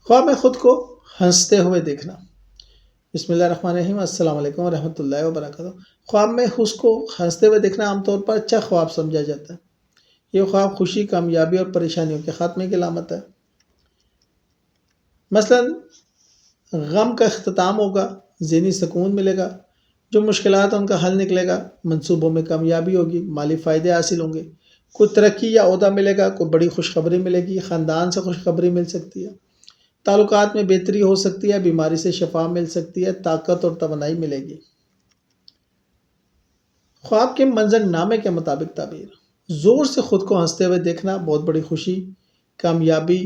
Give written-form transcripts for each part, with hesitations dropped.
خواب میں خود کو ہنستے ہوئے دیکھنا۔ بسم اللہ الرحمن الرحیم، السلام علیکم ورحمۃ اللہ وبرکاتہ۔ خواب میں اس کو ہنستے ہوئے دیکھنا عام طور پر اچھا خواب سمجھا جاتا ہے۔ یہ خواب خوشی، کامیابی اور پریشانیوں کے خاتمے کی علامت ہے۔ مثلا غم کا اختتام ہوگا، ذہنی سکون ملے گا، جو مشکلات ہیں ان کا حل نکلے گا، منصوبوں میں کامیابی ہوگی، مالی فائدے حاصل ہوں گے، کوئی ترقی یا عہدہ ملے گا، کوئی بڑی خوشخبری ملے گی، خاندان سے خوشخبری مل سکتی ہے، تعلقات میں بہتری ہو سکتی ہے، بیماری سے شفا مل سکتی ہے، طاقت اور توانائی ملے گی۔ خواب کے منظر نامے کے مطابق تعبیر: زور سے خود کو ہنستے ہوئے دیکھنا بہت بڑی خوشی، کامیابی،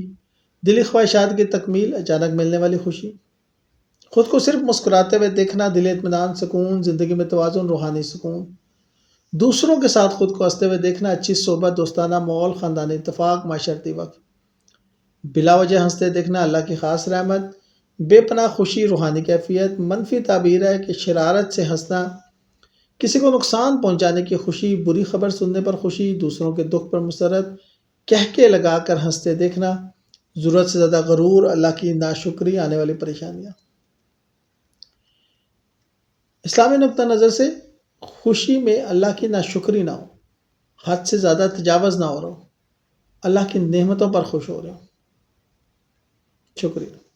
دلی خواہشات کی تکمیل، اچانک ملنے والی خوشی۔ خود کو صرف مسکراتے ہوئے دیکھنا دلی اطمینان، سکون، زندگی میں توازن، روحانی سکون۔ دوسروں کے ساتھ خود کو ہنستے ہوئے دیکھنا اچھی صحبت، دوستانہ ماحول، خاندانی اتفاق، معاشرتی وقت۔ بلا وجہ ہنستے دیکھنا اللہ کی خاص رحمت، بے پناہ خوشی، روحانی کیفیت۔ منفی تعبیر ہے کہ شرارت سے ہنسنا، کسی کو نقصان پہنچانے کی خوشی، بری خبر سننے پر خوشی، دوسروں کے دکھ پر مسرت، کہکے لگا کر ہنستے دیکھنا، ضرورت سے زیادہ غرور، اللہ کی ناشکری، آنے والی پریشانیاں۔ اسلامی نقطہ نظر سے خوشی میں اللہ کی ناشکری نہ ہو، حد سے زیادہ تجاوز نہ ہو رہا ہو، اللہ کی نعمتوں پر خوش ہو رہے ہو۔ شکریہ۔